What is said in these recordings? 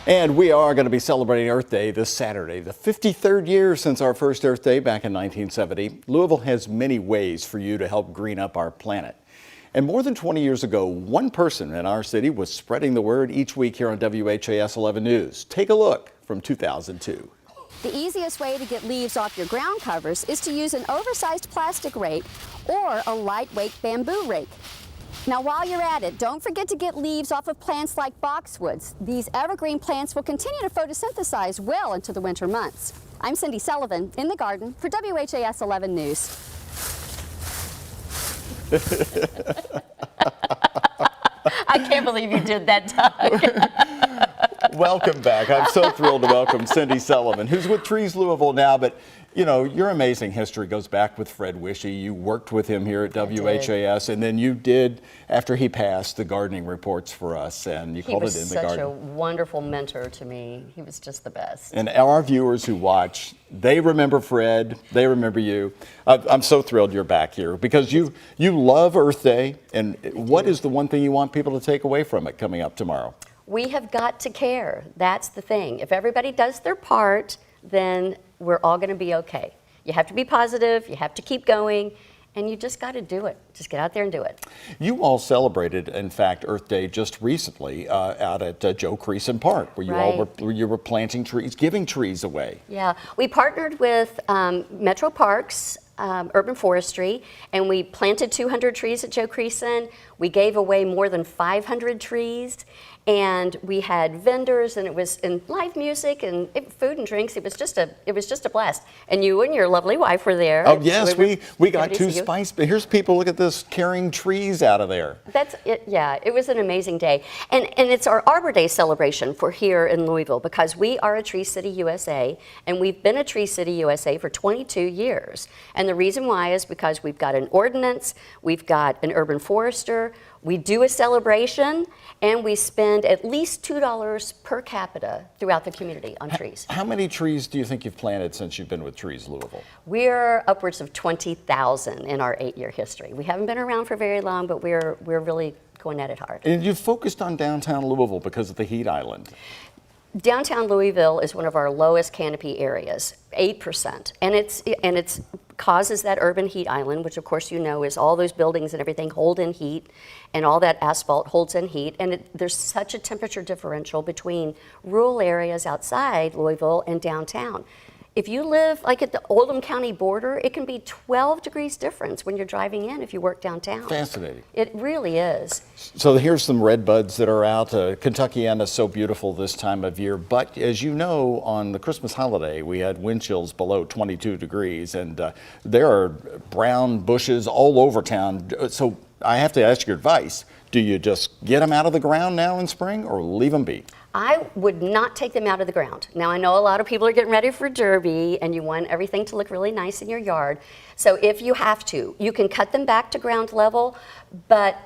And we are going to be celebrating Earth Day this Saturday, the 53rd year since our first Earth Day back in 1970. Louisville has many ways for you to help green up our planet. And more than 20 years ago, one person in our city was spreading the word each week here on WHAS 11 News. Take a look from 2002. The easiest way to get leaves off your ground covers is to use an oversized plastic rake or a lightweight bamboo rake. Now, while you're at it, don't forget to get leaves off of plants like boxwoods. These evergreen plants will continue to photosynthesize well into the winter months. I'm Cindi Sullivan in the garden for WHAS 11 News. I can't believe you did that, Doug. Welcome back. I'm so thrilled to welcome Cindi Sullivan, who's with TreesLouisville now, but you know, your amazing history goes back with Fred Wishy. You worked with him here at WHAS, and then you did, after he passed, the gardening reports for us, and you called it In the Garden. He was such a wonderful mentor to me. He was just the best. And our viewers who watch, they remember Fred, they remember you. I'm so thrilled you're back here because you love Earth Day, and what is the one thing you want people to take away from it coming up tomorrow? We have got to care. That's the thing. If everybody does their part, then we're all going to be okay. You have to be positive, you have to keep going, and you just got to do it. Just get out there and do it. You all celebrated, in fact, Earth Day just recently out at Joe Creason Park, where you were planting trees, giving trees away. Yeah, we partnered with Metro Parks, Urban Forestry, and we planted 200 trees at Joe Creason. We gave away more than 500 trees, and we had vendors, and it was live music and food and drinks. It was just a blast. And you and your lovely wife were there. Oh yes, we got two spice. Here's people. Look at this, carrying trees out of there. That's it. Yeah, it was an amazing day, and it's our Arbor Day celebration for here in Louisville because we are a Tree City USA, and we've been a Tree City USA for 22 years. And the reason why is because we've got an ordinance, we've got an urban forester. We do a celebration, and we spend at least $2 per capita throughout the community on trees. How many trees do you think you've planted since you've been with TreesLouisville? We're upwards of 20,000 in our 8-year history. We haven't been around for very long, but we're really going at it hard. And you've focused on downtown Louisville because of the heat island. Downtown Louisville is one of our lowest canopy areas, 8%, and it's causes that urban heat island, which of course you know is all those buildings and everything hold in heat, and all that asphalt holds in heat, and there's such a temperature differential between rural areas outside Louisville and downtown. If you live like at the Oldham County border, it can be 12 degrees difference when you're driving in if you work downtown. Fascinating. It really is. So here's some red buds that are out. Kentuckiana is so beautiful this time of year, but as you know, on the Christmas holiday, we had wind chills below 22 degrees, and there are brown bushes all over town. So I have to ask your advice. Do you just get them out of the ground now in spring or leave them be? I would not take them out of the ground. Now, I know a lot of people are getting ready for Derby, and you want everything to look really nice in your yard. So if you have to, you can cut them back to ground level, but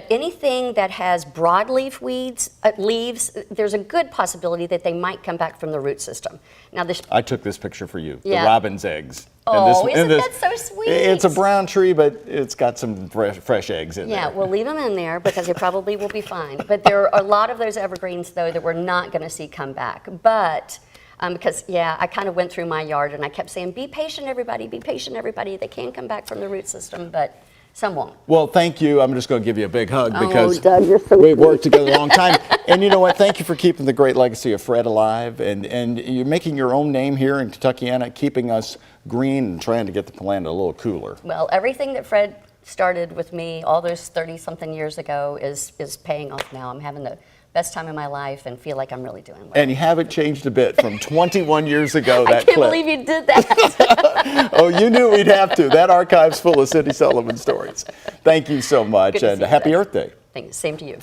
anything that has broadleaf leaves, there's a good possibility that they might come back from the root system. Now, I took this picture for you, yeah. The robin's eggs. Oh, isn't that so sweet? It's a brown tree, but it's got some fresh eggs in there. Yeah, we'll leave them in there because it probably will be fine. But there are a lot of those evergreens, though, that we're not going to see come back. But because, yeah, I kind of went through my yard and I kept saying, be patient, everybody, be patient, everybody. They can come back from the root system, but some won't. Well, thank you. I'm just going to give you a big hug because Doug, you're so we've worked together a long time. And you know what? Thank you for keeping the great legacy of Fred alive. And you're making your own name here in Kentuckiana, keeping us green and trying to get the planet a little cooler. Well, everything that Fred started with me all those 30-something years ago is paying off now. I'm having the best time in my life and feel like I'm really doing well. And you haven't changed a bit from 21 years ago, that I can't believe you did that. Oh, you knew we'd have to. That archive's full of Cindi Sullivan stories. Thank you so much, and happy Earth Day. Thanks. Same to you.